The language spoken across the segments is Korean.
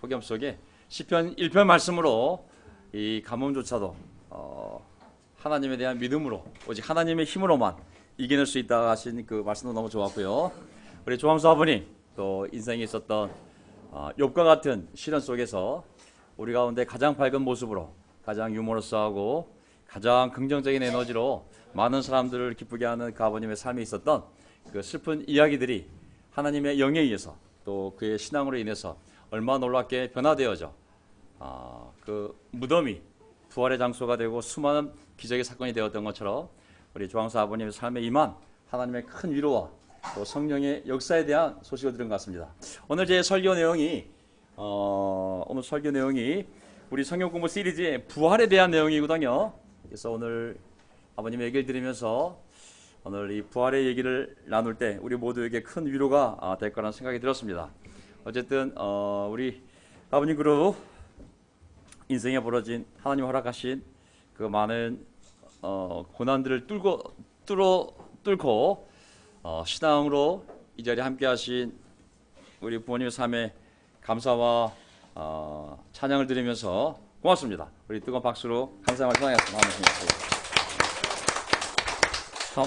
폭염 속에 시편 1편 말씀으로 이 가뭄조차도 하나님에 대한 믿음으로 오직 하나님의 힘으로만 이겨낼 수 있다 하신 그 말씀도 너무 좋았고요. 우리 조항수 아버님 또 인생에 있었던 욥과 같은 시련 속에서 우리 가운데 가장 밝은 모습으로 가장 유머러스하고 가장 긍정적인 에너지로 많은 사람들을 기쁘게 하는 그 아버님의 삶에 있었던 그 슬픈 이야기들이 하나님의 영에 의해서 또 그의 신앙으로 인해서 얼마나 놀랍게 변화되어져 그 무덤이 부활의 장소가 되고 수많은 기적의 사건이 되었던 것처럼 우리 조항수 아버님의 삶에 임한 하나님의 큰 위로와 또 성령의 역사에 대한 소식을 들은 것 같습니다. 오늘 제 설교 내용이 우리 성경 공부 시리즈의 부활에 대한 내용이거든요. 그래서 오늘 아버님의 얘기를 들으면서 오늘 이 부활의 얘기를 나눌 때 우리 모두에게 큰 위로가 될 거라는 생각이 들었습니다. 어쨌든 우리 아버님 그룹 인생에 벌어진 하나님 허락하신 그 많은 고난들을 뚫고 신앙으로 이 자리에 함께 하신 우리 부모님의 삶에 감사와 찬양을 드리면서 고맙습니다. 우리 뜨거운 박수로 감사의 말씀 전하겠습니다. 참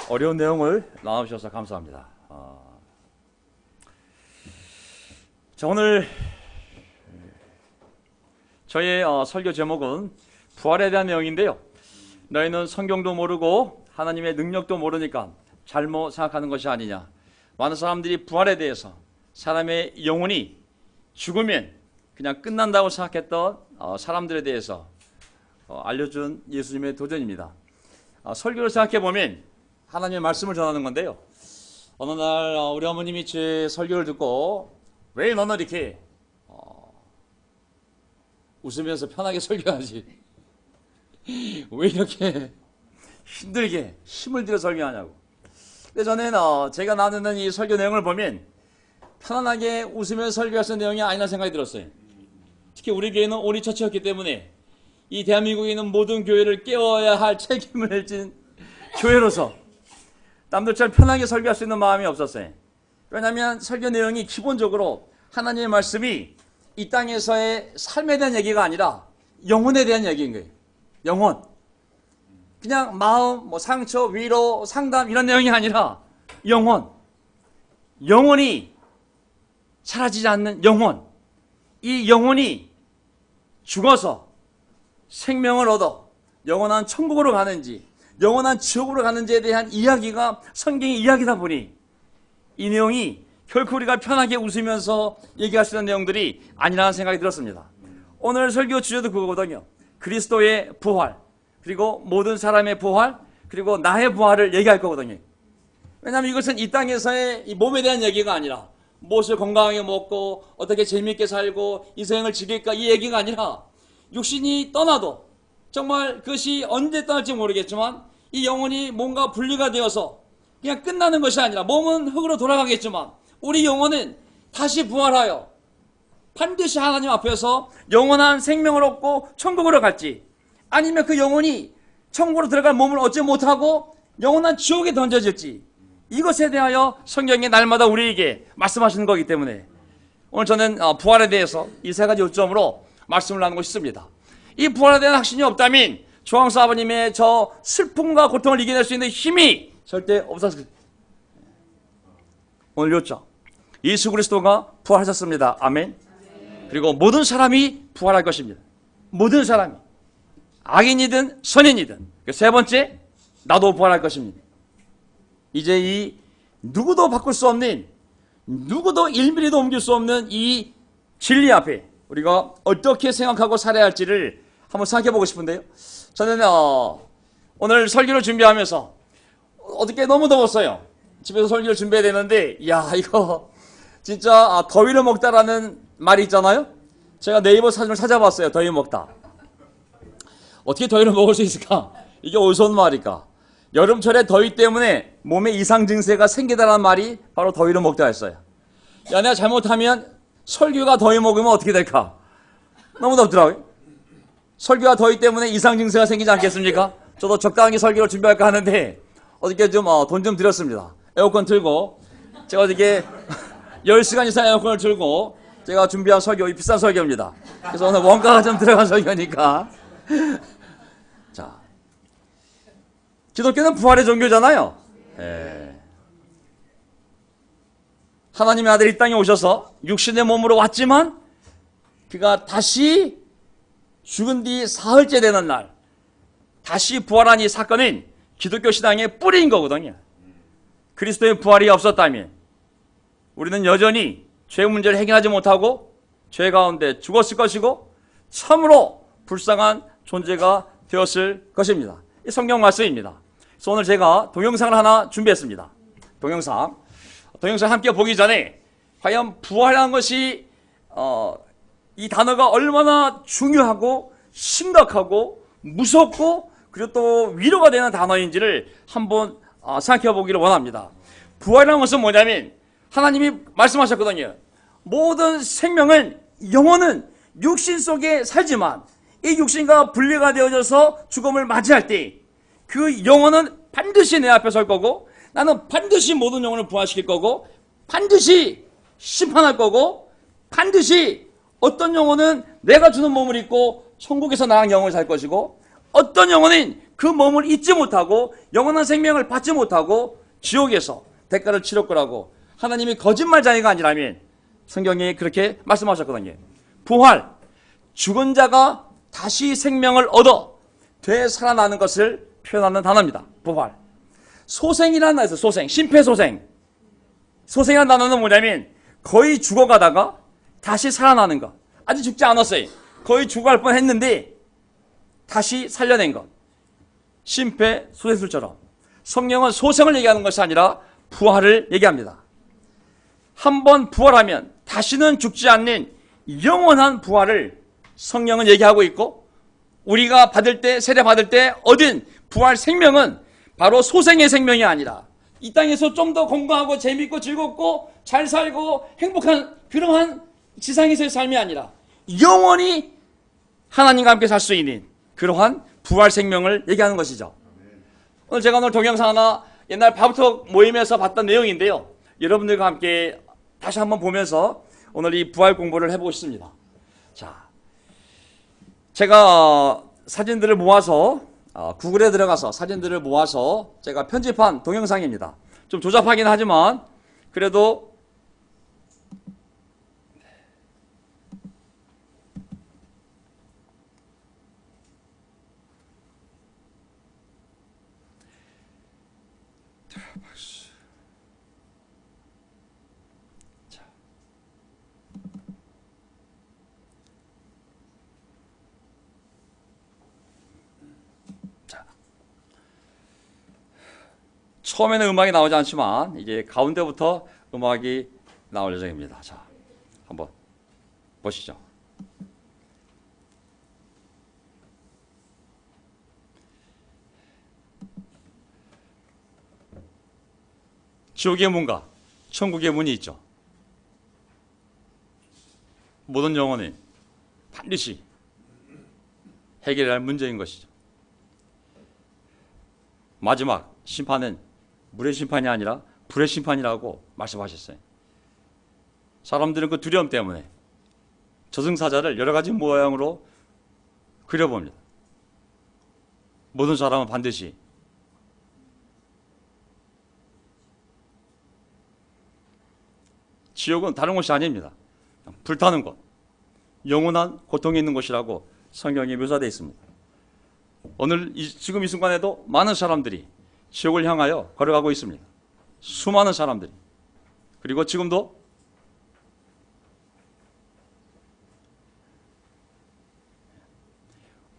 어려운 내용을 나눠주셔서 감사합니다. 자, 오늘 저의 설교 제목은 부활에 대한 내용인데요. 너희는 성경도 모르고 하나님의 능력도 모르니까 잘못 생각하는 것이 아니냐. 많은 사람들이 부활에 대해서 사람의 영혼이 죽으면 그냥 끝난다고 생각했던 사람들에 대해서 알려준 예수님의 도전입니다. 설교를 생각해보면 하나님의 말씀을 전하는 건데요. 어느 날 우리 어머님이 제 설교를 듣고 왜 너는 이렇게 웃으면서 편하게 설교하지? 왜 이렇게 힘들게 힘을 들여 설교하냐고. 근데 저는 제가 나누는 이 설교 내용을 보면 편안하게 웃으면서 설교할 수 있는 내용이 아니라는 생각이 들었어요. 특히 우리 교회는 오리처치였기 때문에 이 대한민국에 있는 모든 교회를 깨워야 할 책임을 진 교회로서 남들처럼 편하게 설교할 수 있는 마음이 없었어요. 왜냐하면 설교 내용이 기본적으로 하나님의 말씀이 이 땅에서의 삶에 대한 얘기가 아니라 영혼에 대한 얘기인 거예요. 영혼. 그냥 마음, 상처, 위로, 상담 이런 내용이 아니라 영혼. 영혼이 사라지지 않는 영혼. 이 영혼이 죽어서 생명을 얻어 영원한 천국으로 가는지 영원한 지옥으로 가는지에 대한 이야기가 성경의 이야기다 보니 이 내용이 결코 우리가 편하게 웃으면서 얘기할 수 있는 내용들이 아니라는 생각이 들었습니다. 오늘 설교 주제도 그거거든요. 그리스도의 부활, 그리고 모든 사람의 부활, 그리고 나의 부활을 얘기할 거거든요. 왜냐하면 이것은 이 땅에서의 이 몸에 대한 얘기가 아니라 무엇을 건강하게 먹고 어떻게 재미있게 살고 인생을 즐길까 이 얘기가 아니라 육신이 떠나도 정말 그것이 언제 떠날지 모르겠지만 이 영혼이 뭔가 분리가 되어서 그냥 끝나는 것이 아니라 몸은 흙으로 돌아가겠지만 우리 영혼은 다시 부활하여 반드시 하나님 앞에서 영원한 생명을 얻고 천국으로 갈지 아니면 그 영혼이 천국으로 들어갈 몸을 얻지 못하고 영원한 지옥에 던져질지 이것에 대하여 성경이 날마다 우리에게 말씀하시는 거기 때문에 오늘 저는 부활에 대해서 이 세 가지 요점으로 말씀을 나누고 싶습니다. 이 부활에 대한 확신이 없다면 조항수 아버님의 저 슬픔과 고통을 이겨낼 수 있는 힘이 절대 없었을 거예요. 오늘 요점 예수 그리스도가 부활하셨습니다. 아멘. 그리고 모든 사람이 부활할 것입니다. 모든 사람이 악인이든 선인이든. 세 번째 나도 부활할 것입니다. 이제 이 누구도 바꿀 수 없는 누구도 1mm도 옮길 수 없는 이 진리 앞에 우리가 어떻게 생각하고 살아야 할지를 한번 생각해 보고 싶은데요. 저는 오늘 설교를 준비하면서 어저께 너무 더웠어요. 집에서 설교를 준비해야 되는데 이거 진짜 더위를 먹다라는 말이 있잖아요. 제가 네이버 사진을 찾아봤어요. 더위 먹다. 어떻게 더위를 먹을 수 있을까? 이게 어디서 온 말일까? 여름철에 더위 때문에 몸에 이상 증세가 생기다라는 말이 바로 더위를 먹다 했어요. 내가 잘못하면 설교가 더위 먹으면 어떻게 될까? 너무 덥더라고요. 설교가 더위 때문에 이상 증세가 생기지 않겠습니까? 저도 적당히 설교를 준비할까 하는데 어저께 좀 돈 좀 들였습니다. 에어컨 틀고 제가 어저께 10시간 이상 에어컨을 틀고 제가 준비한 설교, 이 비싼 설교입니다. 그래서 오늘 원가가 좀 들어간 설교니까. 자, 기독교는 부활의 종교잖아요. 예. 하나님의 아들이 이 땅에 오셔서 육신의 몸으로 왔지만 그가 다시 죽은 뒤 사흘째 되는 날 다시 부활한 이 사건은 기독교 신앙의 뿌리인 거거든요. 그리스도의 부활이 없었다면 우리는 여전히 죄 문제를 해결하지 못하고 죄 가운데 죽었을 것이고 참으로 불쌍한 존재가 되었을 것입니다. 이 성경 말씀입니다. 그래서 오늘 제가 동영상을 하나 준비했습니다. 동영상 함께 보기 전에 과연 부활한 것이 이 단어가 얼마나 중요하고 심각하고 무섭고 그리고 또 위로가 되는 단어인지를 한번 생각해 보기를 원합니다. 부활이라는 것은 뭐냐면 하나님이 말씀하셨거든요. 모든 생명은 영혼은 육신 속에 살지만 이 육신과 분리가 되어져서 죽음을 맞이할 때 그 영혼은 반드시 내 앞에 설 거고 나는 반드시 모든 영혼을 부활시킬 거고 반드시 심판할 거고 반드시 어떤 영혼은 내가 주는 몸을 입고 천국에서 나랑 영원히 살 것이고 어떤 영혼은 그 몸을 잊지 못하고 영원한 생명을 받지 못하고 지옥에서 대가를 치를 거라고 하나님이 거짓말자가 아니라면 성경이 그렇게 말씀하셨거든요. 부활, 죽은 자가 다시 생명을 얻어 되살아나는 것을 표현하는 단어입니다. 부활. 소생이라는 단어에서 소생, 심폐소생. 소생이라는 단어는 뭐냐면 거의 죽어가다가 다시 살아나는 것. 아직 죽지 않았어요. 거의 죽어갈 뻔했는데 다시 살려낸 것. 심폐소생술처럼. 성경은 소생을 얘기하는 것이 아니라 부활을 얘기합니다. 한번 부활하면 다시는 죽지 않는 영원한 부활을 성경은 얘기하고 있고 우리가 받을 때, 세례 받을 때 얻은 부활 생명은 바로 소생의 생명이 아니라 이 땅에서 좀 더 건강하고 재밌고 즐겁고 잘 살고 행복한 그러한 지상에서의 삶이 아니라 영원히 하나님과 함께 살 수 있는 그러한 부활 생명을 얘기하는 것이죠. 제가 오늘 동영상 하나 옛날 바부터 모임에서 봤던 내용인데요. 여러분들과 함께 다시 한번 보면서 오늘 이 부활 공부를 해보고 싶습니다. 자, 제가 사진들을 모아서 구글에 들어가서 사진들을 모아서 제가 편집한 동영상입니다. 좀 조잡하긴 하지만 그래도 처음에는 음악이 나오지 않지만 이제 가운데부터 음악이 나올 예정입니다. 자, 한번 보시죠. 지옥의 문과 천국의 문이 있죠. 모든 영혼이 반드시 해결해야 할 문제인 것이죠. 마지막 심판은 물의 심판이 아니라 불의 심판이라고 말씀하셨어요. 사람들은 그 두려움 때문에 저승사자를 여러 가지 모양으로 그려봅니다. 모든 사람은 반드시 지옥은 다른 곳이 아닙니다. 불타는 곳, 영원한 고통이 있는 곳이라고 성경에 묘사되어 있습니다. 오늘 지금 이 순간에도 많은 사람들이 지옥을 향하여 걸어가고 있습니다. 수많은 사람들이. 그리고 지금도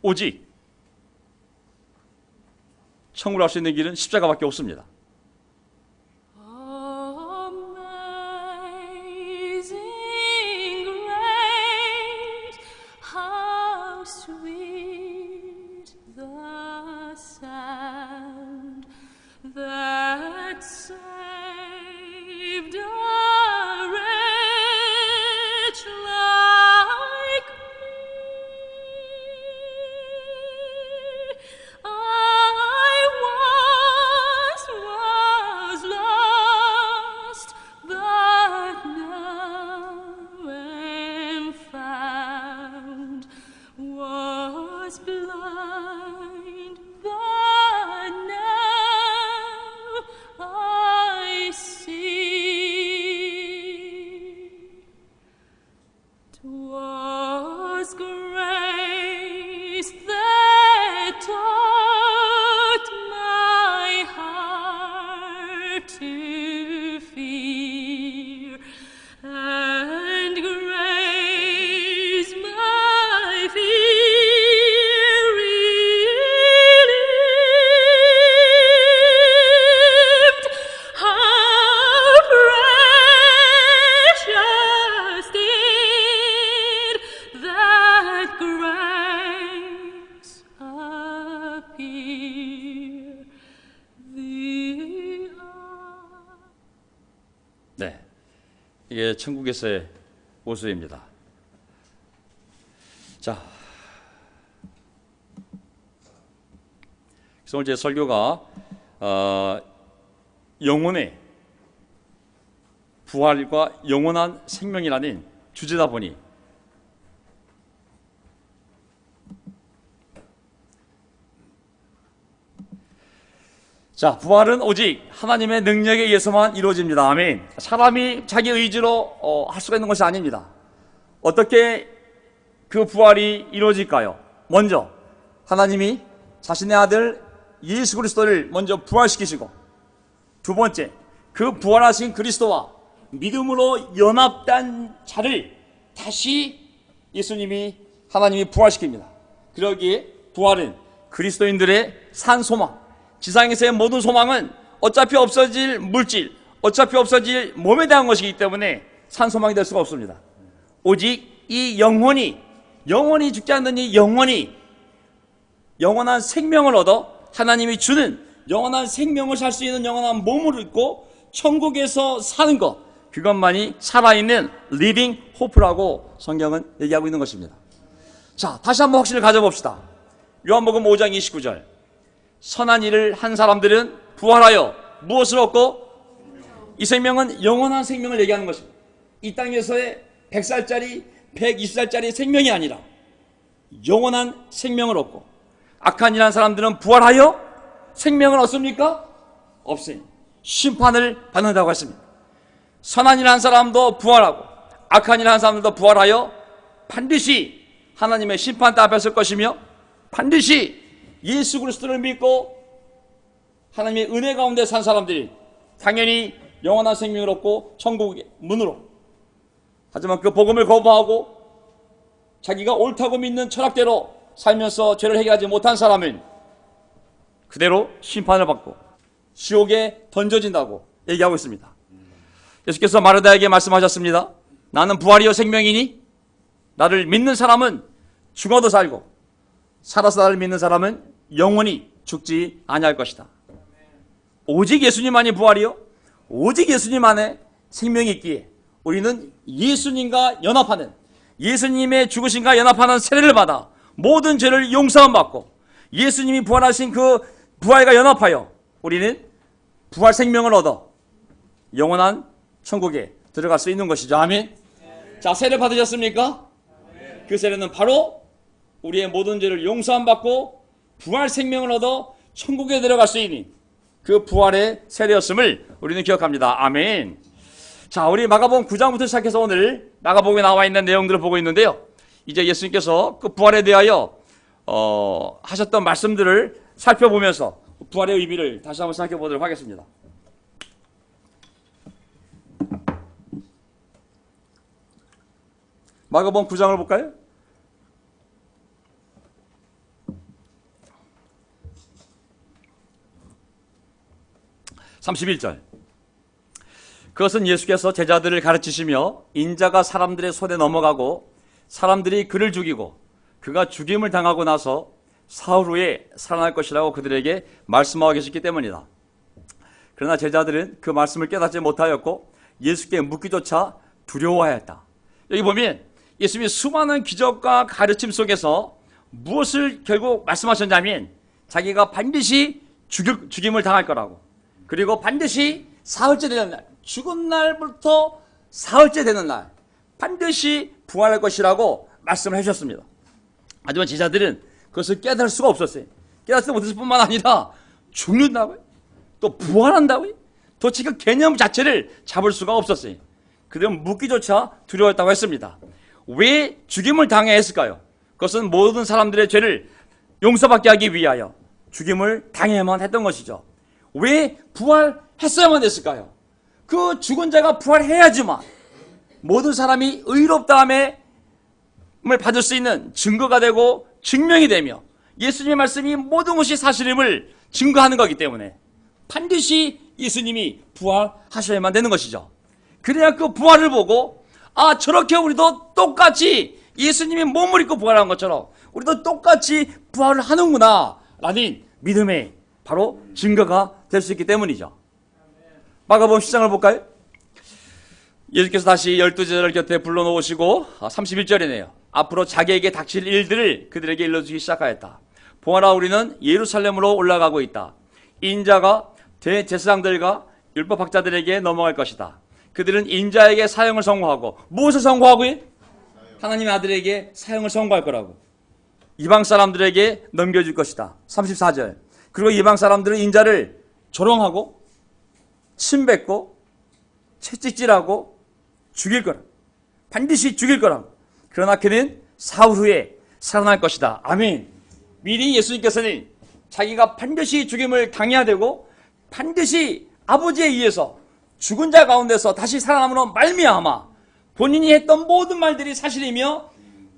오직 천국을 갈 수 있는 길은 십자가밖에 없습니다. That saved a wretch like me. I was 'Twas grace that taught my heart to fear, and grace my fear relieved. How precious did that grace appear. The 네, 이게 천국에서의 모습입니다. 자, 그래서 오늘 제 설교가 영혼의 부활과 영원한 생명이라는 주제다 보니 자, 부활은 오직 하나님의 능력에 의해서만 이루어집니다. 아멘. 사람이 자기 의지로 할 수가 있는 것이 아닙니다. 어떻게 그 부활이 이루어질까요? 먼저 하나님이 자신의 아들 예수 그리스도를 먼저 부활시키시고, 두 번째 그 부활하신 그리스도와 믿음으로 연합된 자를 다시 예수님이 하나님이 부활시킵니다. 그러기에 부활은 그리스도인들의 산 소망, 지상에서의 모든 소망은 어차피 없어질 물질, 어차피 없어질 몸에 대한 것이기 때문에 산 소망이 될 수가 없습니다. 오직 이 영혼이 죽지 않는 이 영혼이 영원한 생명을 얻어 하나님이 주는 영원한 생명을 살 수 있는 영원한 몸을 얻고 천국에서 사는 것, 그것만이 살아있는 리빙 호프라고 성경은 얘기하고 있는 것입니다. 자, 다시 한번 확신을 가져봅시다. 요한복음 5장 29절, 선한 일을 한 사람들은 부활하여 무엇을 얻고? 이 생명은 영원한 생명을 얘기하는 것입니다. 이 땅에서의 100살짜리 120살짜리 생명이 아니라 영원한 생명을 얻고, 악한 일한 사람들은 부활하여 생명을 얻습니까? 없어요. 심판을 받는다고 했습니다. 선한 일한 사람도 부활하고 악한 일한 사람들도 부활하여 반드시 하나님의 심판대 앞에 설 것이며, 반드시 예수 그리스도를 믿고 하나님의 은혜 가운데 산 사람들이 당연히 영원한 생명을 얻고 천국의 문으로, 하지만 그 복음을 거부하고 자기가 옳다고 믿는 철학대로 살면서 죄를 해결하지 못한 사람은 그대로 심판을 받고 지옥에 던져진다고 얘기하고 있습니다. 예수께서 마르다에게 말씀하셨습니다. 나는 부활이요 생명이니 나를 믿는 사람은 죽어도 살고 살아서 나를 믿는 사람은 영원히 죽지 아니할 것이다. 오직 예수님만이 부활이요 오직 예수님 안에 생명이 있기에 우리는 예수님과 연합하는, 예수님의 죽으심과 연합하는 세례를 받아 모든 죄를 용서함 받고 예수님이 부활하신 그 부활과 연합하여 우리는 부활 생명을 얻어 영원한 천국에 들어갈 수 있는 것이죠. 아멘. 자, 세례 받으셨습니까? 그 세례는 바로 우리의 모든 죄를 용서함 받고 부활 생명을 얻어 천국에 들어갈 수 있는 그 부활의 세례였음을 우리는 기억합니다. 아멘. 자, 우리 마가복음 9장부터 시작해서 오늘 마가복음에 나와 있는 내용들을 보고 있는데요. 이제 예수님께서 그 부활에 대하여 하셨던 말씀들을 살펴보면서 부활의 의미를 다시 한번 생각해 보도록 하겠습니다. 마가복음 9장을 볼까요? (31절) 그것은 예수께서 제자들을 가르치시며 인자가 사람들의 손에 넘어가고 사람들이 그를 죽이고 그가 죽임을 당하고 나서 사흘 후에 살아날 것이라고 그들에게 말씀하고 계셨기 때문이다. 그러나 제자들은 그 말씀을 깨닫지 못하였고 예수께 묻기조차 두려워하였다. 여기 보면 예수님이 수많은 기적과 가르침 속에서 무엇을 결국 말씀하셨냐면 자기가 반드시 죽임을 당할 거라고, 그리고 반드시 사흘째 되는 날, 죽은 날부터 사흘째 되는 날 반드시 부활할 것이라고 말씀을 해주셨습니다. 하지만 제자들은 그것을 깨달을 수가 없었어요. 깨닫지 못했을 뿐만 아니라 죽는다고요? 또 부활한다고요? 도대체 그 개념 자체를 잡을 수가 없었어요. 그들은 묻기조차 두려웠다고 했습니다. 왜 죽임을 당해야 했을까요? 그것은 모든 사람들의 죄를 용서받게 하기 위하여 죽임을 당해야만 했던 것이죠. 왜 부활했어야만 됐을까요? 그 죽은 자가 부활해야지만 모든 사람이 의롭다함을 받을 수 있는 증거가 되고 증명이 되며 예수님의 말씀이 모든 것이 사실임을 증거하는 거기 때문에 반드시 예수님이 부활하셔야만 되는 것이죠. 그래야 그 부활을 보고 아, 저렇게 우리도 똑같이 예수님이 몸을 입고 부활한 것처럼 우리도 똑같이 부활을 하는구나 라는 믿음의 바로 증거가 될 수 있기 때문이죠. 마가복음 10장을 볼까요? 예수께서 다시 12제자를 곁에 불러놓으시고 31절이네요. 앞으로 자기에게 닥칠 일들을 그들에게 일러주기 시작하였다. 보아라, 우리는 예루살렘으로 올라가고 있다. 인자가 대제사장들과 율법학자들에게 넘어갈 것이다. 그들은 인자에게 사형을 선고하고 무엇을 선고하고요? 하나님의 아들에게 사형을 선고할 거라고. 이방 사람들에게 넘겨줄 것이다. 34절. 그리고 이방 사람들은 인자를 조롱하고 침뱉고 채찍질하고 죽일 거라. 반드시 죽일 거라. 그러나 그는 사흘 후에 살아날 것이다. 아멘. 미리 예수님께서는 자기가 반드시 죽임을 당해야 되고 반드시 아버지에 의해서 죽은 자 가운데서 다시 살아남으로 말미암아 본인이 했던 모든 말들이 사실이며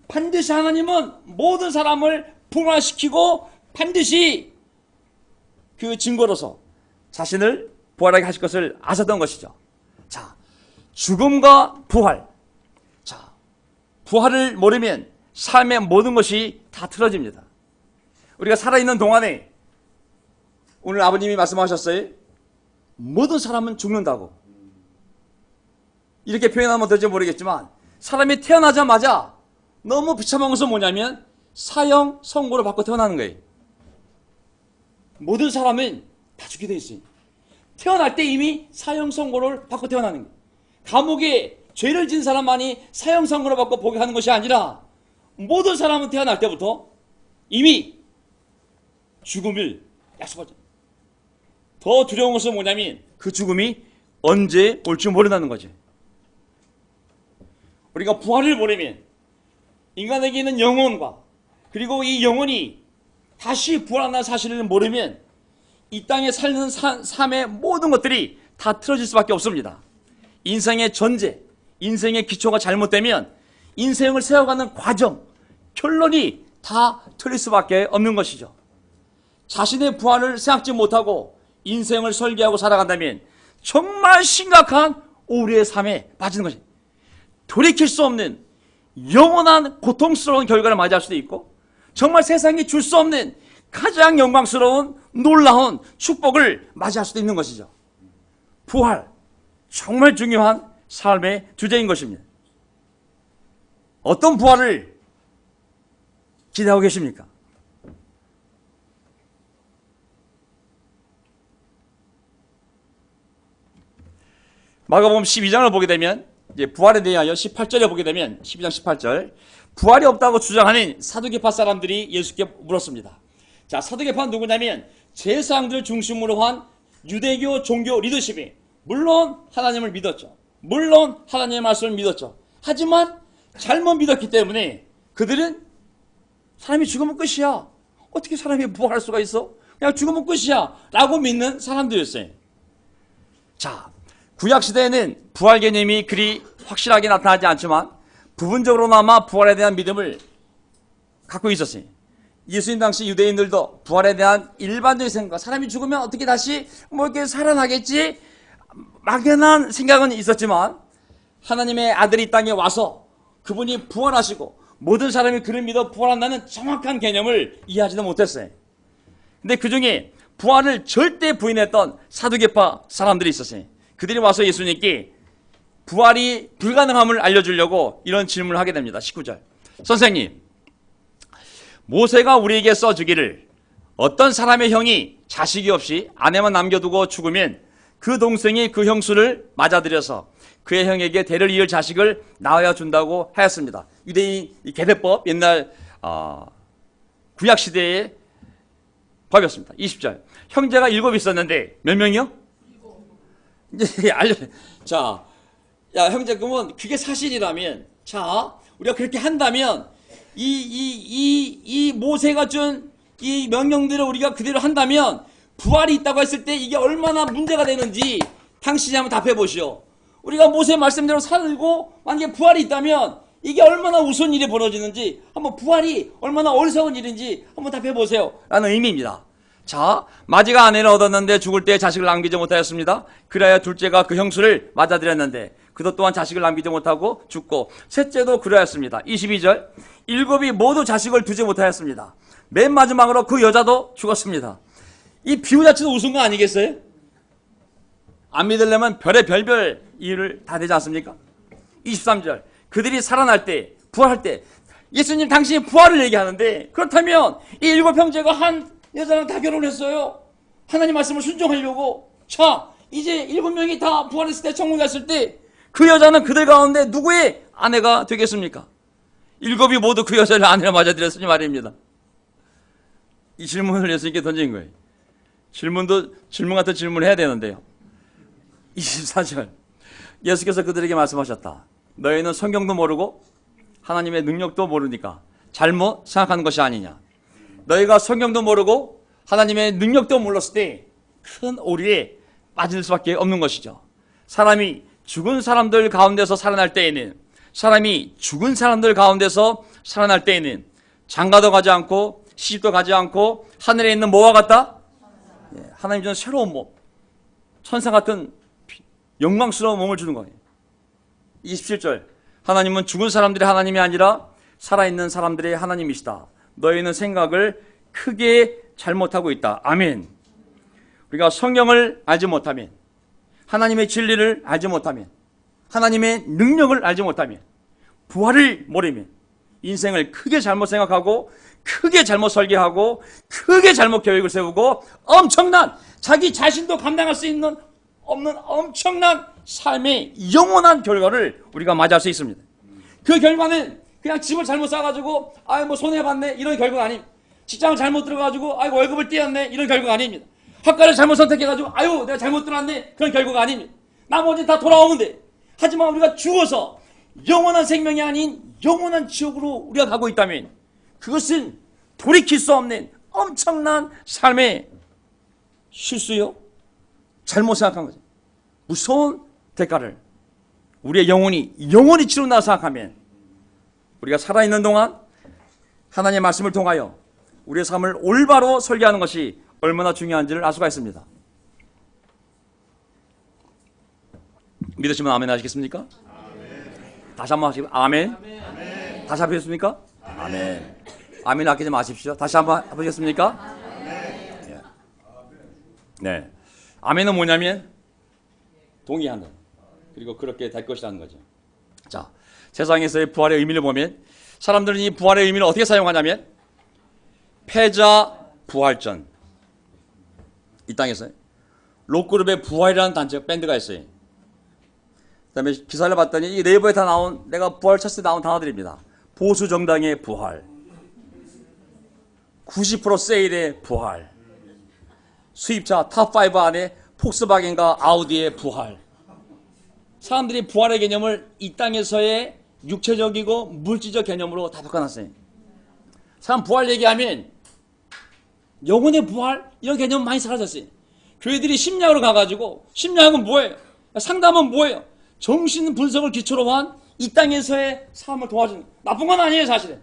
반드시 하나님은 모든 사람을 부활시키고 반드시 그 증거로서 자신을 부활하게 하실 것을 아셨던 것이죠. 자, 죽음과 부활. 자, 부활을 모르면 삶의 모든 것이 다 틀어집니다. 우리가 살아있는 동안에 오늘 아버님이 말씀하셨어요. 모든 사람은 죽는다고. 이렇게 표현하면 될지 모르겠지만 사람이 태어나자마자 너무 비참한 것은 뭐냐면 사형 선고를 받고 태어나는 거예요. 모든 사람은 다 죽게 돼 있어요. 태어날 때 이미 사형 선고를 받고 태어나는 거예요. 감옥에 죄를 지은 사람만이 사형 선고를 받고 보게 하는 것이 아니라 모든 사람은 태어날 때부터 이미 죽음을 약속하죠. 더 두려운 것은 뭐냐면 그 죽음이 언제 올지 모른다는 거죠. 우리가 부활을 모르면 인간에게 있는 영혼과 그리고 이 영혼이 다시 부활한다는 사실을 모르면 이 땅에 살는 삶의 모든 것들이 다 틀어질 수밖에 없습니다. 인생의 전제, 인생의 기초가 잘못되면 인생을 세워가는 과정, 결론이 다 틀릴 수밖에 없는 것이죠. 자신의 부활을 생각지 못하고 인생을 설계하고 살아간다면 정말 심각한 오류의 삶에 빠지는 것이 돌이킬 수 없는 영원한 고통스러운 결과를 맞이할 수도 있고 정말 세상이 줄 수 없는 가장 영광스러운 놀라운 축복을 맞이할 수도 있는 것이죠. 부활, 정말 중요한 삶의 주제인 것입니다. 어떤 부활을 기대하고 계십니까? 마가복음 12장을 보게 되면 이제 부활에 대하여 18절에 보게 되면 12장 18절 부활이 없다고 주장하는 사두개파 사람들이 예수께 물었습니다. 자, 사두개파는 누구냐면 제사장들 중심으로 한 유대교 종교 리더십이 물론 하나님을 믿었죠. 물론 하나님의 말씀을 믿었죠. 하지만 잘못 믿었기 때문에 그들은 사람이 죽으면 끝이야. 어떻게 사람이 부활할 수가 있어? 그냥 죽으면 끝이야 라고 믿는 사람들이었어요. 자, 구약시대에는 부활 개념이 그리 확실하게 나타나지 않지만 부분적으로나마 부활에 대한 믿음을 갖고 있었어요. 예수님 당시 유대인들도 부활에 대한 일반적인 생각, 사람이 죽으면 어떻게 다시 뭐 이렇게 살아나겠지? 막연한 생각은 있었지만 하나님의 아들이 이 땅에 와서 그분이 부활하시고 모든 사람이 그를 믿어 부활한다는 정확한 개념을 이해하지도 못했어요. 근데 그 중에 부활을 절대 부인했던 사두개파 사람들이 있었어요. 그들이 와서 예수님께 부활이 불가능함을 알려주려고 이런 질문을 하게 됩니다. 19절. 선생님, 모세가 우리에게 써주기를 어떤 사람의 형이 자식이 없이 아내만 남겨두고 죽으면 그 동생이 그 형수를 맞아들여서 그의 형에게 대를 이을 자식을 낳아야 준다고 하였습니다. 유대인 계대법 옛날 구약시대의 법이었습니다. 20절. 형제가 7 있었는데 몇 명이요? 이제 자, 야 형제 그러면 그게 사실이라면 자 우리가 그렇게 한다면 이 모세가 준 이 명령들을 우리가 그대로 한다면 부활이 있다고 했을 때 이게 얼마나 문제가 되는지 당신이 한번 답해 보시오. 우리가 모세 말씀대로 살고 만약에 부활이 있다면 이게 얼마나 우스운 일이 벌어지는지, 한번 부활이 얼마나 어리석은 일인지 한번 답해 보세요 라는 의미입니다. 자, 마지가 아내를 얻었는데 죽을 때 자식을 남기지 못하였습니다. 그래야 둘째가 그 형수를 맞아들였는데 그도 또한 자식을 남기지 못하고 죽고, 셋째도 그러하였습니다. 22절, 일곱이 모두 자식을 두지 못하였습니다. 맨 마지막으로 그 여자도 죽었습니다. 이 비유 자체도 우스운 거 아니겠어요? 안 믿으려면 별의 별별 이유를 다 되지 않습니까? 23절, 그들이 살아날 때, 부활할 때, 예수님 당신이 부활을 얘기하는데, 그렇다면 이 일곱 형제가 한 여자랑 다 결혼했어요. 하나님 말씀을 순종하려고. 자, 이제 일곱 명이 다 부활했을 때, 천국에 갔을 때 그 여자는 그들 가운데 누구의 아내가 되겠습니까? 일곱이 모두 그 여자를 아내로 맞아들였으니 말입니다. 이 질문을 예수님께 던진 거예요. 질문 같은 질문을 해야 되는데요. 24절, 예수께서 그들에게 말씀하셨다. 너희는 성경도 모르고 하나님의 능력도 모르니까 잘못 생각하는 것이 아니냐. 너희가 성경도 모르고 하나님의 능력도 몰랐을 때 큰 오류에 빠질 수밖에 없는 것이죠. 사람이 죽은 사람들 가운데서 살아날 때에는, 장가도 가지 않고 시집도 가지 않고 하늘에 있는 뭐와 같다? 하나님 주는 새로운 몸, 천사 같은 영광스러운 몸을 주는 거예요. 27절, 하나님은 죽은 사람들의 하나님이 아니라 살아있는 사람들의 하나님이시다. 너희는 생각을 크게 잘못하고 있다. 아멘. 우리가 성경을 알지 못하면, 하나님의 진리를 알지 못하면, 하나님의 능력을 알지 못하면, 부활을 모르면 인생을 크게 잘못 생각하고, 크게 잘못 설계하고, 크게 잘못 계획을 세우고, 엄청난, 자기 자신도 감당할 수 없는 엄청난 삶의 영원한 결과를 우리가 맞이할 수 있습니다. 그 결과는 그냥 집을 잘못 사가지고 손해봤네 이런 결과가 아닙니다. 직장을 잘못 들어가지고 월급을 떼었네 이런 결과가 아닙니다. 학과를 잘못 선택해가지고 내가 잘못 들어왔네 그런 결과가 아닙니다. 나머지 다 돌아오면 돼. 하지만 우리가 죽어서 영원한 생명이 아닌 영원한 지옥으로 우리가 가고 있다면 그것은 돌이킬 수 없는 엄청난 삶의 실수요, 잘못 생각한 거죠. 무서운 대가를 우리의 영혼이 치른다고 생각하면 우리가 살아있는 동안 하나님의 말씀을 통하여 우리의 삶을 올바로 설계하는 것이 얼마나 중요한지를 알 수가 있습니다. 믿으시면 아멘 하시겠습니까? 아멘. 다시 한번 하시고 아멘. 아멘. 다시 하시겠습니까? 아멘. 아멘 아끼지 마십시오. 다시 한번 해보시겠습니까? 아멘. 네. 아멘은 뭐냐면 동의하는, 그리고 그렇게 될 것이라는 거죠. 자, 세상에서의 부활의 의미를 보면 사람들은 이 부활의 의미를 어떻게 사용하냐면 패자 부활전, 이 땅에서 록그룹의 부활이라는 단체 밴드가 있어요. 그 다음에 기사를 봤더니 이 네이버에 다 나온, 내가 부활 쳤을 때 나온 단어들입니다. 보수 정당의 부활, 90% 세일의 부활, 수입차 탑5 안에 폭스바겐과 아우디의 부활. 사람들이 부활의 개념을 이 땅에서의 육체적이고 물질적 개념으로 다 바꿔놨어요. 사람 부활 얘기하면 영혼의 부활 이런 개념 많이 사라졌어요. 교회들이 심리학으로 가가지고, 심리학은 뭐예요? 상담은 뭐예요? 정신 분석을 기초로 한 이 땅에서의 삶을 도와주는, 나쁜 건 아니에요 사실은.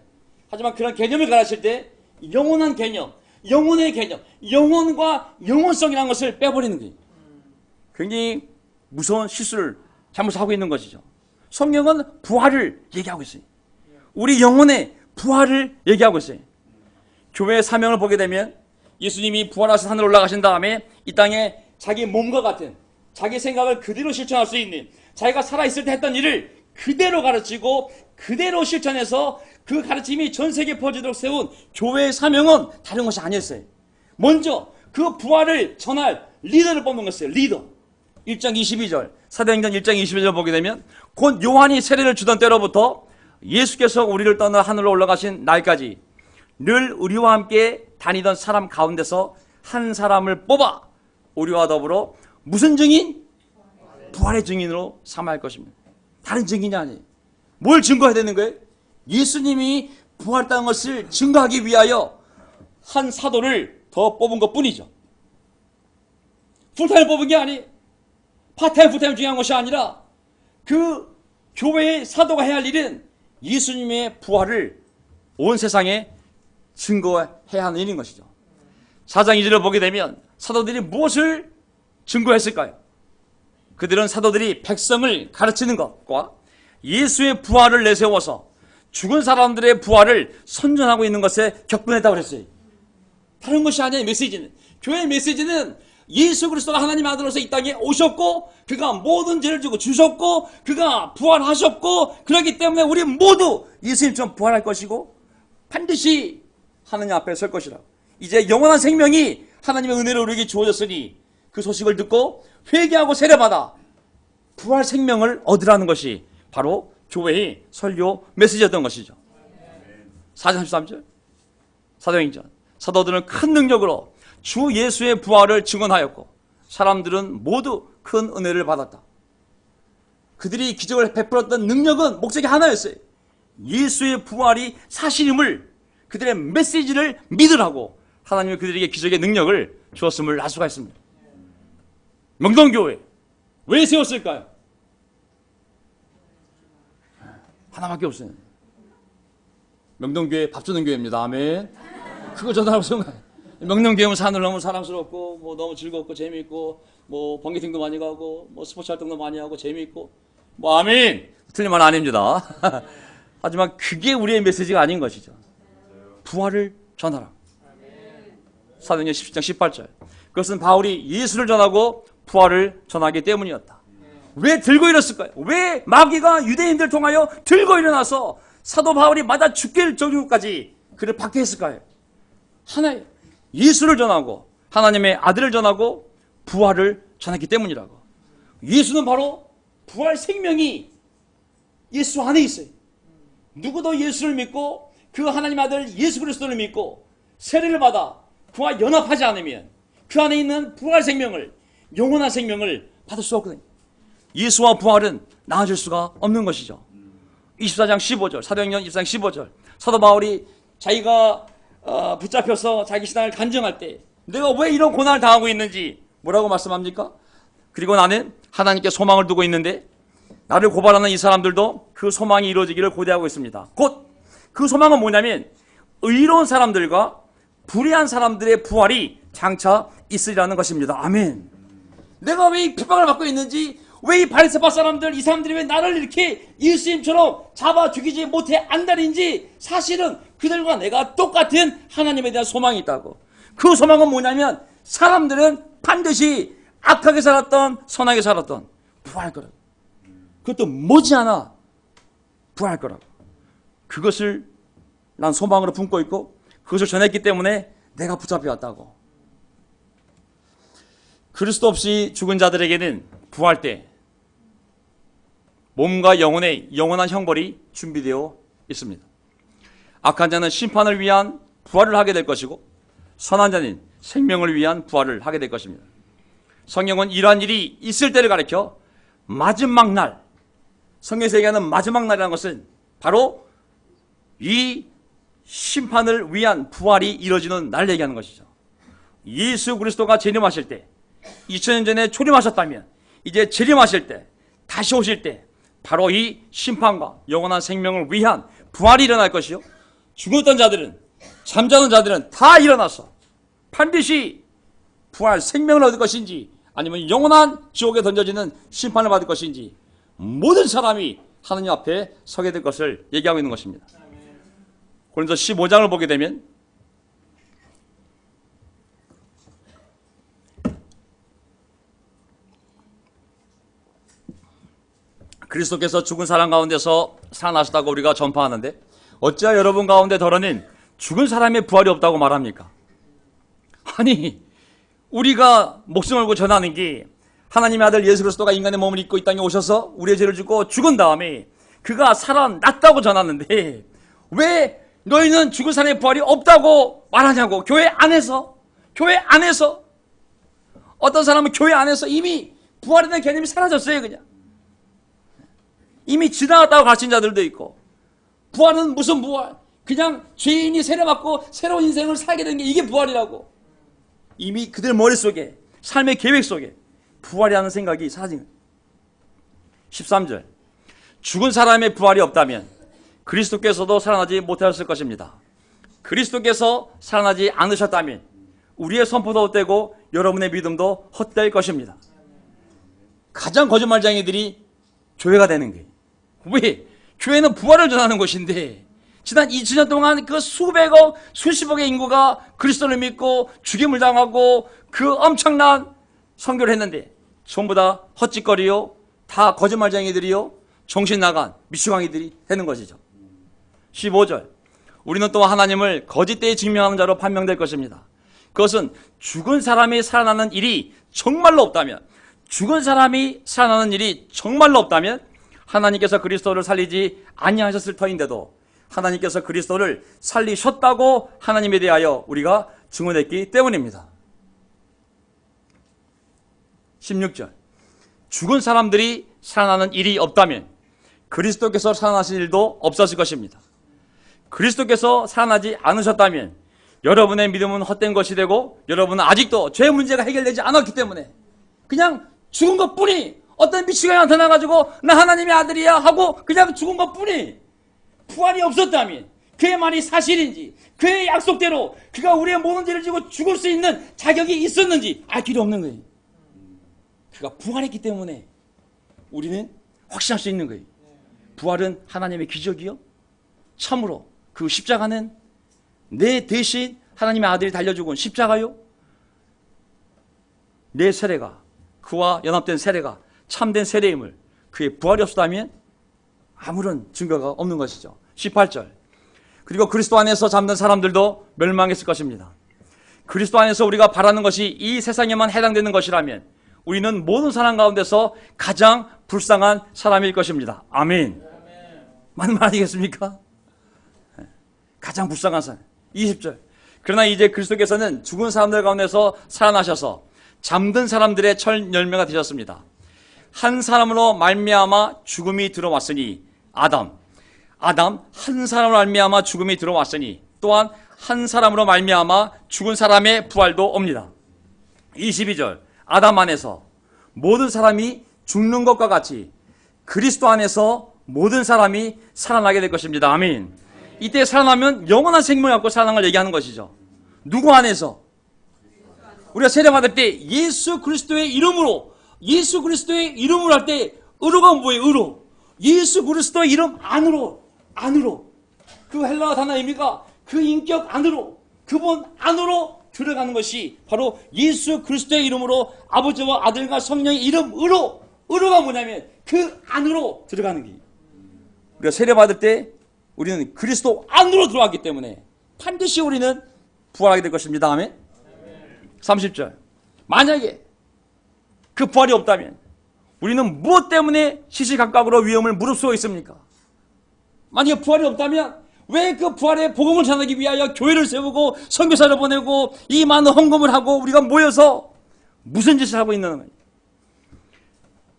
하지만 그런 개념을 가르칠 때 영원한 개념, 영혼의 개념, 영혼과 영혼성이라는 것을 빼버리는 거예요. 굉장히 무서운 실수를 잘못하고 있는 것이죠. 성경은 부활을 얘기하고 있어요. 우리 영혼의 부활을 얘기하고 있어요. 교회의 사명을 보게 되면 예수님이 부활하신 하늘 올라가신 다음에 이 땅에 자기 몸과 같은, 자기 생각을 그대로 실천할 수 있는, 자기가 살아있을 때 했던 일을 그대로 가르치고 그대로 실천해서 그 가르침이 전 세계에 퍼지도록 세운 교회의 사명은 다른 것이 아니었어요. 먼저 그 부활을 전할 리더를 뽑는 것이에요. 리더. 1장 22절, 사도행전 1장 22절 보게 되면 곧 요한이 세례를 주던 때로부터 예수께서 우리를 떠나 하늘로 올라가신 날까지 늘 우리와 함께 다니던 사람 가운데서 한 사람을 뽑아 우리와 더불어 무슨 증인? 부활의 증인으로 삼아야 할 것입니다. 다른 증인이 아니에요. 뭘 증거해야 되는 거예요? 예수님이 부활했다는 것을 증거하기 위하여 한 사도를 더 뽑은 것 뿐이죠. 풀타임 뽑은 게 아니에요. 파타임, 풀타임 중요한 것이 아니라 그 교회의 사도가 해야 할 일은 예수님의 부활을 온 세상에 증거해야 하는 일인 것이죠. 4장 2절을 보게 되면 사도들이 무엇을 증거했을까요? 그들은 사도들이 백성을 가르치는 것과 예수의 부활을 내세워서 죽은 사람들의 부활을 선전하고 있는 것에 격분했다고 그랬어요. 다른 것이 아니에요. 메시지는. 교회의 메시지는 예수 그리스도가 하나님 아들로서 이 땅에 오셨고 그가 모든 죄를 지고 주셨고 그가 부활하셨고 그렇기 때문에 우리 모두 예수님처럼 부활할 것이고 반드시 하나님 앞에 설 것이라. 이제 영원한 생명이 하나님의 은혜로 우리에게 주어졌으니 그 소식을 듣고 회개하고 세례받아 부활 생명을 얻으라는 것이 바로 교회의 설교 메시지였던 것이죠. 4장 33절 사도행전 사도들은 큰 능력으로 주 예수의 부활을 증언하였고 사람들은 모두 큰 은혜를 받았다. 그들이 기적을 베풀었던 능력은 목적이 하나였어요. 예수의 부활이 사실임을 그들의 메시지를 믿으라고 하나님이 그들에게 기적의 능력을 주었음을 알 수가 있습니다. 명동교회 왜 세웠을까요? 하나밖에 없어요. 명동교회 밥 주는 교회입니다. 아멘. 그거 전하라고 생각해요. 명동교회는 산을 너무 사랑스럽고 뭐 너무 즐겁고 재미있고 뭐 번개팅도 많이 가고 뭐 스포츠 활동도 많이 하고 재미있고 뭐 아멘. 틀린 말 아닙니다. 하지만 그게 우리의 메시지가 아닌 것이죠. 부활을 전하라. 사도행전 17장 18절 그것은 바울이 예수를 전하고 부활을 전하기 때문이었다. 왜 들고 일었을까요? 왜 마귀가 유대인들 통하여 들고 일어나서 사도 바울이 맞아 죽길 정도까지 그를 받게 했을까요? 하나의 예수를 전하고 하나님의 아들을 전하고 부활을 전했기 때문이라고. 예수는 바로 부활 생명이 예수 안에 있어요. 누구도 예수를 믿고 그 하나님 아들 예수 그리스도를 믿고 세례를 받아 그와 연합하지 않으면 그 안에 있는 부활 생명을 영원한 생명을 받을 수 없거든요. 예수와 부활은 나눠질 수가 없는 것이죠. 24장 15절 사도행전 24장 15절 사도 바울이 자기가 붙잡혀서 자기 신앙을 간증할 때 내가 왜 이런 고난을 당하고 있는지 뭐라고 말씀합니까? 그리고 나는 하나님께 소망을 두고 있는데 나를 고발하는 이 사람들도 그 소망이 이루어지기를 고대하고 있습니다. 곧 그 소망은 뭐냐면 의로운 사람들과 불의한 사람들의 부활이 장차 있으리라는 것입니다. 아멘. 내가 왜 이 핍박을 받고 있는지 왜 이 바리새파 사람들 이 사람들이 왜 나를 이렇게 예수님처럼 잡아 죽이지 못해 안달인지 사실은 그들과 내가 똑같은 하나님에 대한 소망이 있다고. 그 소망은 뭐냐면 사람들은 반드시 악하게 살았던 선하게 살았던 부활할 거라고. 그것도 머지않아 부활할 거라고. 그것을 난 소망으로 품고 있고 그것을 전했기 때문에 내가 붙잡혀 왔다고. 그리스도 없이 죽은 자들에게는 부활 때 몸과 영혼의 영원한 형벌이 준비되어 있습니다. 악한 자는 심판을 위한 부활을 하게 될 것이고 선한 자는 생명을 위한 부활을 하게 될 것입니다. 성경은 이러한 일이 있을 때를 가리켜 마지막 날, 성경에서 얘기하는 마지막 날이라는 것은 바로 이 심판을 위한 부활이 이루어지는 날 얘기하는 것이죠. 예수 그리스도가 재림하실 때 2000년 전에 초림하셨다면 이제 재림하실 때 다시 오실 때 바로 이 심판과 영원한 생명을 위한 부활이 일어날 것이요 죽었던 자들은 잠자는 자들은 다 일어나서 반드시 부활 생명을 얻을 것인지 아니면 영원한 지옥에 던져지는 심판을 받을 것인지 모든 사람이 하나님 앞에 서게 될 것을 얘기하고 있는 것입니다. 고린도서 15장을 보게 되면 그리스도께서 죽은 사람 가운데서 살아나셨다고 우리가 전파하는데 어찌하여 여러분 가운데 더러는 죽은 사람의 부활이 없다고 말합니까? 아니 우리가 목숨을 걸고 전하는 게 하나님의 아들 예수 그리스도가 인간의 몸을 입고 이 땅에 오셔서 우리의 죄를 지고 죽은 다음에 그가 살아났다고 전하는데 왜 너희는 죽은 사람의 부활이 없다고 말하냐고. 교회 안에서 어떤 사람은 교회 안에서 이미 부활이라는 개념이 사라졌어요. 그냥 이미 지나갔다고 가르친 자들도 있고 부활은 무슨 부활? 그냥 죄인이 세례받고 새로운 인생을 살게 되는 게 이게 부활이라고. 이미 그들 머릿속에, 삶의 계획 속에 부활이라는 생각이 사라진 거예요. 13절. 죽은 사람의 부활이 없다면 그리스도께서도 살아나지 못하셨을 것입니다. 그리스도께서 살아나지 않으셨다면 우리의 선포도 헛되고 여러분의 믿음도 헛될 것입니다. 가장 거짓말쟁이들이 교회가 되는 거예요. 왜? 교회는 부활을 전하는 곳인데 지난 2000년 동안 그 수백억, 수십억의 인구가 그리스도를 믿고 죽임을 당하고 그 엄청난 선교를 했는데 전부 다 헛짓거리요, 다 거짓말쟁이들이요, 정신 나간 미추광이들이 되는 것이죠. 15절. 우리는 또 하나님을 거짓되이 증명하는 자로 판명될 것입니다. 그것은 죽은 사람이 살아나는 일이 정말로 없다면, 죽은 사람이 살아나는 일이 정말로 없다면 하나님께서 그리스도를 살리지 아니하셨을 터인데도 하나님께서 그리스도를 살리셨다고 하나님에 대하여 우리가 증언했기 때문입니다. 16절. 죽은 사람들이 살아나는 일이 없다면 그리스도께서 살아나신 일도 없었을 것입니다. 그리스도께서 살아나지 않으셨다면 여러분의 믿음은 헛된 것이 되고 여러분은 아직도 죄 문제가 해결되지 않았기 때문에 그냥 죽은 것뿐이, 어떤 미치광이 나타나가지고 나 하나님의 아들이야 하고 그냥 죽은 것뿐이, 부활이 없었다면 그의 말이 사실인지 그의 약속대로 그가 우리의 모든 죄를 지고 죽을 수 있는 자격이 있었는지 알 길이 없는 거예요. 그가 부활했기 때문에 우리는 확신할 수 있는 거예요. 부활은 하나님의 기적이요, 참으로 그 십자가는 내 대신 하나님의 아들이 달려 죽은 십자가요, 내 세례가, 그와 연합된 세례가 참된 세례임을, 그의 부활이 없었다면 아무런 증거가 없는 것이죠. 18절. 그리고 그리스도 안에서 잠든 사람들도 멸망했을 것입니다. 그리스도 안에서 우리가 바라는 것이 이 세상에만 해당되는 것이라면 우리는 모든 사람 가운데서 가장 불쌍한 사람일 것입니다. 아멘. 맞는 말 아니겠습니까? 가장 불쌍한 사람. 20절. 그러나 이제 그리스도께서는 죽은 사람들 가운데서 살아나셔서 잠든 사람들의 첫 열매가 되셨습니다. 한 사람으로 말미암아 죽음이 들어왔으니 아담 한 사람으로 말미암아 죽음이 들어왔으니 또한 한 사람으로 말미암아 죽은 사람의 부활도 옵니다. 22절. 아담 안에서 모든 사람이 죽는 것과 같이 그리스도 안에서 모든 사람이 살아나게 될 것입니다. 아멘. 이때 살아나면 영원한 생명을 갖고 살아나는 걸 얘기하는 것이죠. 누구 안에서? 우리가 세례받을 때 예수 그리스도의 이름으로 할 때 의로가 뭐예요? 의로. 예수 그리스도의 이름 안으로. 그 헬라어 단어 의미가 그 인격 안으로, 그분 안으로 들어가는 것이 바로 예수 그리스도의 이름으로 아버지와 아들과 성령의 이름 의로가 뭐냐면 그 안으로 들어가는 게. 우리가 세례받을 때 우리는 그리스도 안으로 들어왔기 때문에 반드시 우리는 부활하게 될 것입니다. 아멘. 30절. 만약에 그 부활이 없다면 우리는 무엇 때문에 시시각각으로 위험을 무릅쓰고 있습니까? 만약에 부활이 없다면 왜 그 부활의 복음을 전하기 위하여 교회를 세우고 선교사를 보내고 이 많은 헌금을 하고 우리가 모여서 무슨 짓을 하고 있는 거예요?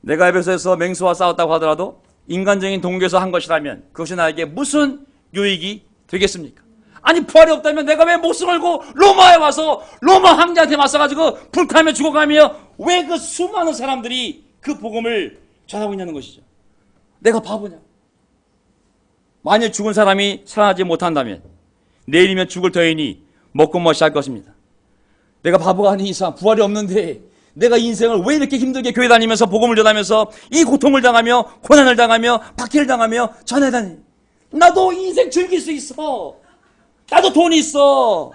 내가 에베소에서 맹수와 싸웠다고 하더라도 인간적인 동기에서 한 것이라면 그것이 나에게 무슨 유익이 되겠습니까? 아니 부활이 없다면 내가 왜 목숨 걸고 로마에 와서 로마 황제한테 맞서가지고 불타며 죽어가며 왜 그 수많은 사람들이 그 복음을 전하고 있냐는 것이죠. 내가 바보냐? 만일 죽은 사람이 살아나지 못한다면 내일이면 죽을 터이니 먹고 머시할 것입니다. 내가 바보가 아닌 이상 부활이 없는데 내가 인생을 왜 이렇게 힘들게 교회 다니면서 복음을 전하면서 이 고통을 당하며 고난을 당하며 박해를 당하며 전해다니. 나도 인생 즐길 수 있어. 나도 돈이 있어.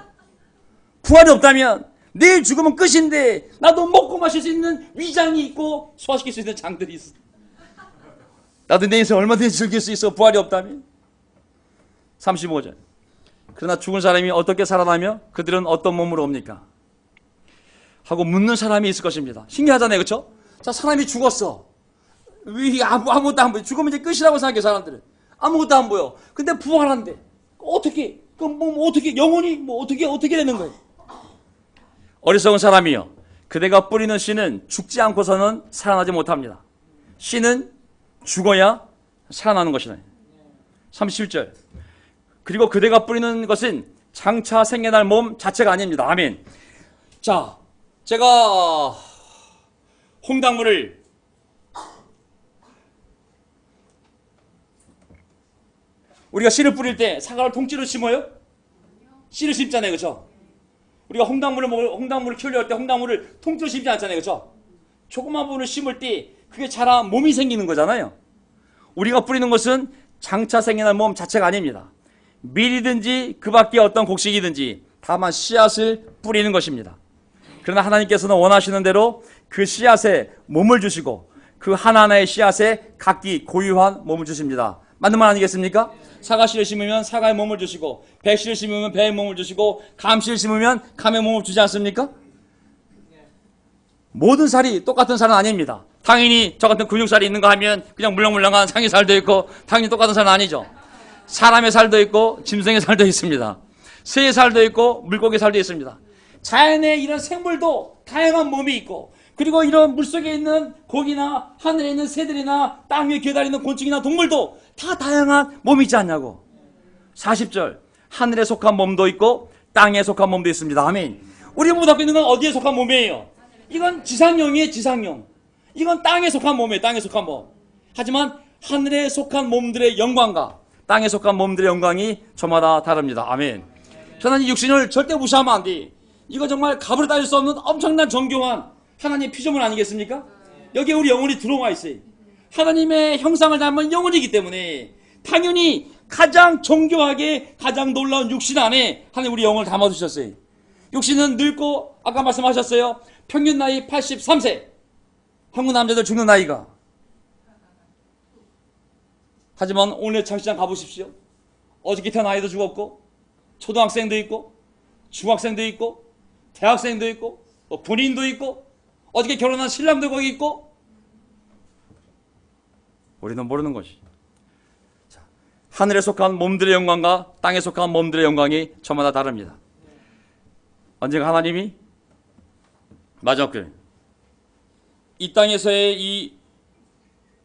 부활이 없다면 내일 죽으면 끝인데 나도 먹고 마실 수 있는 위장이 있고 소화시킬 수 있는 장들이 있어. 나도 내 인생 얼마든지 즐길 수 있어. 부활이 없다면. 35절. 그러나 죽은 사람이 어떻게 살아나며 그들은 어떤 몸으로 옵니까? 하고 묻는 사람이 있을 것입니다. 신기하잖아요. 그렇죠? 자, 사람이 죽었어. 왜 아무것도 안 보여. 죽으면 이제 끝이라고 생각해 사람들은. 아무것도 안 보여. 근데 부활한대. 어떻게? 그럼 뭐 어떻게 영혼이 뭐 어떻게 되는 거예요? 어리석은 사람이요. 그대가 뿌리는 씨는 죽지 않고서는 살아나지 못합니다. 씨는 죽어야 살아나는 것이다. 37절. 그리고 그대가 뿌리는 것은 장차 생겨날 몸 자체가 아닙니다. 아멘. 자, 제가 홍당무를 우리가 씨를 뿌릴 때 사과를 통째로 심어요? 씨를 심잖아요, 그렇죠? 우리가 홍당무를 키우려고 할 때 홍당무를 통째로 심지 않잖아요, 그렇죠? 조그만 부분을 심을 때 그게 자라 몸이 생기는 거잖아요. 우리가 뿌리는 것은 장차 생겨날 몸 자체가 아닙니다. 밀이든지 그 밖에 어떤 곡식이든지 다만 씨앗을 뿌리는 것입니다. 그러나 하나님께서는 원하시는 대로 그 씨앗에 몸을 주시고 그 하나하나의 씨앗에 각기 고유한 몸을 주십니다. 맞는 말 아니겠습니까? 사과씨를 심으면 사과의 몸을 주시고 배씨를 심으면 배의 몸을 주시고 감씨를 심으면 감의 몸을 주지 않습니까? 모든 살이 똑같은 살은 아닙니다. 당연히 저 같은 근육살이 있는 거 하면 그냥 물렁물렁한 상의 살도 있고 당연히 똑같은 살은 아니죠. 사람의 살도 있고 짐승의 살도 있습니다. 새의 살도 있고 물고기 살도 있습니다. 자연의 이런 생물도 다양한 몸이 있고 그리고 이런 물속에 있는 고기나 하늘에 있는 새들이나 땅 위에 기어다니는 곤충이나 동물도 다 다양한 몸이 있지 않냐고. 40절 하늘에 속한 몸도 있고 땅에 속한 몸도 있습니다. 아멘. 우리 몸을 갖고 있는 건 어디에 속한 몸이에요? 이건 지상령이에요. 지상령. 이건 땅에 속한 몸이에요. 땅에 속한 몸. 하지만 하늘에 속한 몸들의 영광과 땅에 속한 몸들의 영광이 저마다 다릅니다. 아멘. 저는 이 육신을 절대 무시하면 안 돼. 이거 정말 값으로 따질 수 없는 엄청난 정교한 하나님의 피조물 아니겠습니까? 여기에 우리 영혼이 들어와 있어요. 하나님의 형상을 닮은 영혼이기 때문에 당연히 가장 정교하게 가장 놀라운 육신 안에 하나님 우리 영혼을 담아두셨어요. 육신은 늙고 아까 말씀하셨어요. 평균 나이 83세. 한국 남자들 죽는 나이가. 하지만 오늘 장시장 가보십시오. 어저께 태어난 아이도 죽었고 초등학생도 있고 중학생도 있고 대학생도 있고 군인도 있고 어저께 결혼한 신랑도 거기 있고 우리는 모르는 것이. 자, 하늘에 속한 몸들의 영광과 땅에 속한 몸들의 영광이 저마다 다릅니다. 언젠가 하나님이 마지막 때 이 땅에서의 이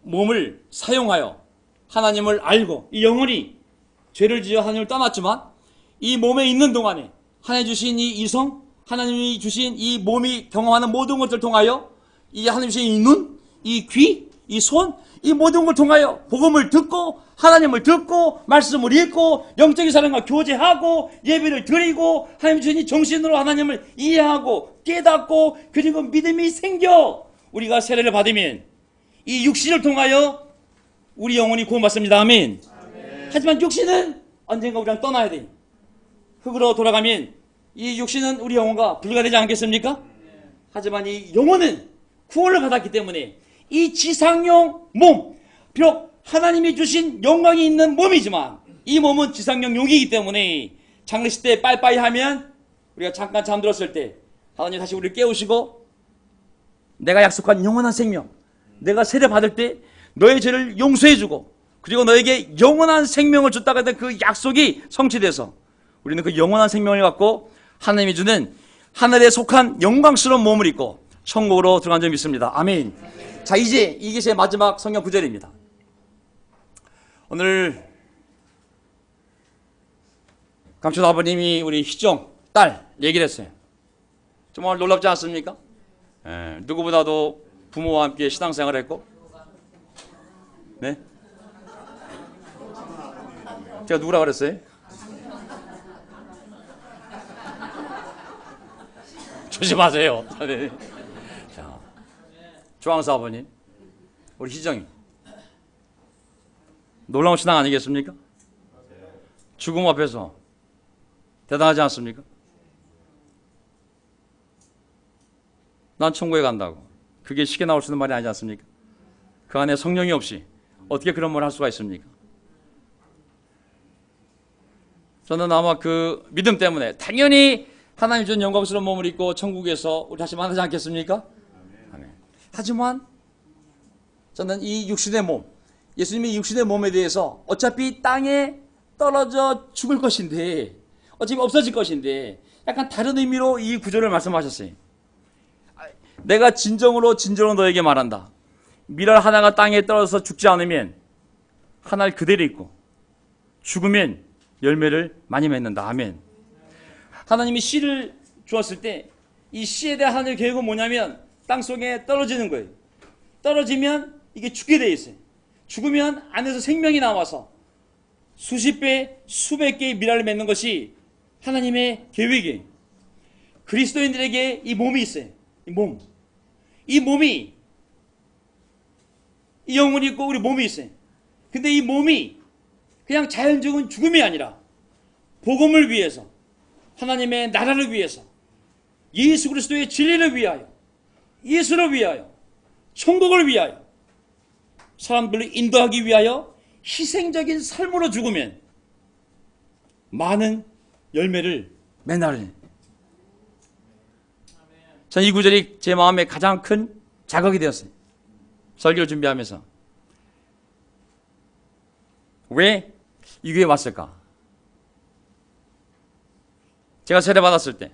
몸을 사용하여 하나님을 알고 이 영혼이 죄를 지어 하나님을 떠났지만 이 몸에 있는 동안에 하나님 주신 이 이성, 하나님이 주신 이 몸이 경험하는 모든 것들을 통하여 이 하나님 주신 이 눈, 이 귀, 이 손, 이 모든 걸 통하여 복음을 듣고 하나님을 듣고 말씀을 읽고 영적인 사람과 교제하고 예배를 드리고 하나님 주신 이 정신으로 하나님을 이해하고 깨닫고 그리고 믿음이 생겨 우리가 세례를 받으면 이 육신을 통하여 우리 영혼이 구원받습니다. 아멘. 하지만 육신은 언젠가 우리랑 떠나야 돼. 흙으로 돌아가면 이 육신은 우리 영혼과 분리가 되지 않겠습니까? 하지만 이 영혼은 구원을 받았기 때문에 이 지상용 몸, 비록 하나님이 주신 영광이 있는 몸이지만 이 몸은 지상용 용이기 때문에 장례식 때 빠이빠이 하면 우리가 잠깐 잠들었을 때 하나님 다시 우리를 깨우시고 내가 약속한 영원한 생명, 내가 세례 받을 때 너의 죄를 용서해주고 그리고 너에게 영원한 생명을 줬다가 그 약속이 성취돼서 우리는 그 영원한 생명을 갖고 하나님이 주는 하늘에 속한 영광스러운 몸을 입고 천국으로 들어간 점이 있습니다. 아멘. 자, 이제 이게 제 마지막 성경 구절입니다. 오늘 강춘 아버님이 우리 희정 딸 얘기를 했어요. 정말 놀랍지 않습니까? 누구보다도 부모와 함께 신앙생활을 했고, 네? 제가 누구라 그랬어요? 조심하세요. 네. 자, 조항사 아버님, 우리 희정이 놀라운 신앙 아니겠습니까? 죽음 앞에서 대단하지 않습니까? 난 천국에 간다고. 그게 쉽게 나올 수 있는 말이 아니지 않습니까? 그 안에 성령이 없이 어떻게 그런 말을 할 수가 있습니까? 저는 아마 그 믿음 때문에 당연히 하나님 준 영광스러운 몸을 입고 천국에서 우리 다시 만나지 않겠습니까? 아멘. 하지만 저는 이 육신의 몸, 예수님이 육신의 몸에 대해서 어차피 땅에 떨어져 죽을 것인데 어차피 없어질 것인데 약간 다른 의미로 이 구절을 말씀하셨어요. 내가 진정으로 너에게 말한다. 밀알 하나가 땅에 떨어져서 죽지 않으면 하나를 그대로 있고 죽으면 열매를 많이 맺는다. 아멘. 하나님이 씨를 주었을 때 이 씨에 대한 하나님의 계획은 뭐냐면 땅속에 떨어지는 거예요. 떨어지면 이게 죽게 돼 있어요. 죽으면 안에서 생명이 나와서 수십 배, 수백 개의 미랄을 맺는 것이 하나님의 계획이에요. 그리스도인들에게 이 몸이 있어요. 이 몸. 이 몸이, 이 영혼이 있고 우리 몸이 있어요. 근데 이 몸이 그냥 자연적인 죽음이 아니라 복음을 위해서, 하나님의 나라를 위해서, 예수 그리스도의 진리를 위하여, 예수를 위하여, 천국을 위하여, 사람들을 인도하기 위하여 희생적인 삶으로 죽으면 많은 열매를 맺나니. 저는 이 구절이 제 마음에 가장 큰 자극이 되었어요. 설교를 준비하면서. 왜 이 교회에 왔을까? 제가 세례받았을 때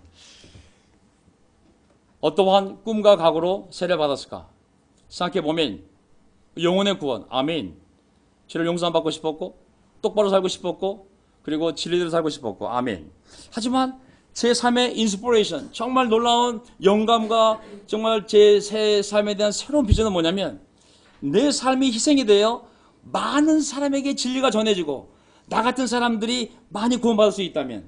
어떠한 꿈과 각오로 세례받았을까? 생각해보면 영혼의 구원, 아멘. 죄를 용서받고 싶었고 똑바로 살고 싶었고 그리고 진리대로 살고 싶었고, 아멘. 하지만 제 삶의 인스피레이션, 정말 놀라운 영감과 정말 제 새 삶에 대한 새로운 비전은 뭐냐면 내 삶이 희생이 되어 많은 사람에게 진리가 전해지고 나 같은 사람들이 많이 구원받을 수 있다면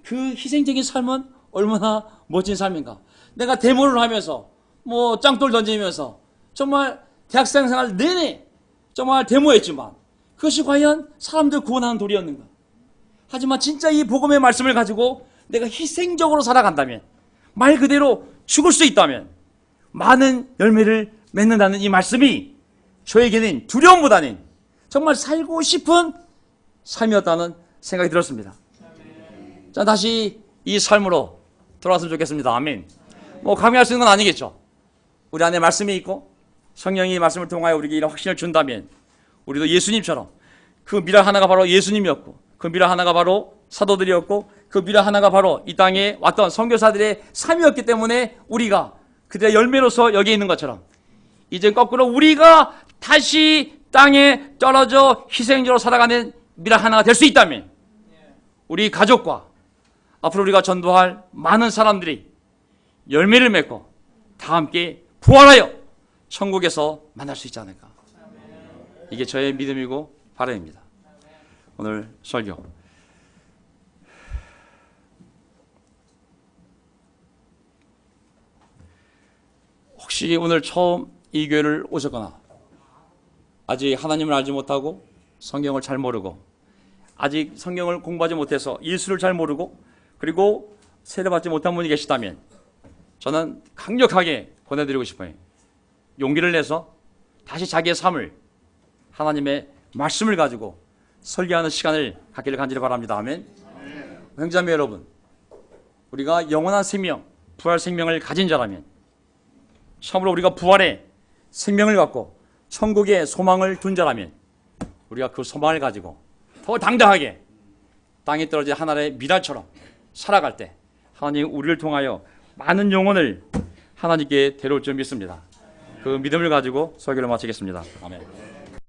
그 희생적인 삶은 얼마나 멋진 삶인가. 내가 데모를 하면서 뭐 짱돌 던지면서 정말 대학생 생활 내내 정말 데모했지만 그것이 과연 사람들 구원하는 도리였는가. 하지만 진짜 이 복음의 말씀을 가지고 내가 희생적으로 살아간다면, 말 그대로 죽을 수 있다면 많은 열매를 맺는다는 이 말씀이 저에게는 두려움보다는 정말 살고 싶은 삶이었다는 생각이 들었습니다. 자, 다시 이 삶으로 돌아왔으면 좋겠습니다. 아멘. 뭐 강요할 수 있는 건 아니겠죠. 우리 안에 말씀이 있고 성령이 말씀을 통하여 우리에게 이런 확신을 준다면 우리도 예수님처럼, 그 미랄 하나가 바로 예수님이었고 그 미랄 하나가 바로 사도들이었고 그 미랄 하나가 바로 이 땅에 왔던 선교사들의 삶이었기 때문에 우리가 그들의 열매로서 여기에 있는 것처럼 이제 거꾸로 우리가 다시 땅에 떨어져 희생적으로 살아가는 미랄 하나가 될 수 있다면 우리 가족과 앞으로 우리가 전도할 많은 사람들이 열매를 맺고 다 함께 부활하여 천국에서 만날 수 있지 않을까. 이게 저의 믿음이고 바람입니다. 오늘 설교 혹시 오늘 처음 이 교회를 오셨거나 아직 하나님을 알지 못하고 성경을 잘 모르고 아직 성경을 공부하지 못해서 예수를 잘 모르고 그리고 세례받지 못한 분이 계시다면 저는 강력하게 권해드리고 싶어요. 용기를 내서 다시 자기의 삶을 하나님의 말씀을 가지고 설계하는 시간을 갖기를 간절히 바랍니다. 아멘. 형제자매 여러분, 우리가 영원한 생명, 부활 생명을 가진 자라면, 처음으로 우리가 부활의 생명을 갖고 천국의 소망을 둔 자라면 우리가 그 소망을 가지고 더 당당하게 땅에 떨어진 하나의 미랄처럼 살아갈 때 하나님 우리를 통하여 많은 영혼을 하나님께 데려올 줄 믿습니다. 그 믿음을 가지고 설교를 마치겠습니다. 아멘.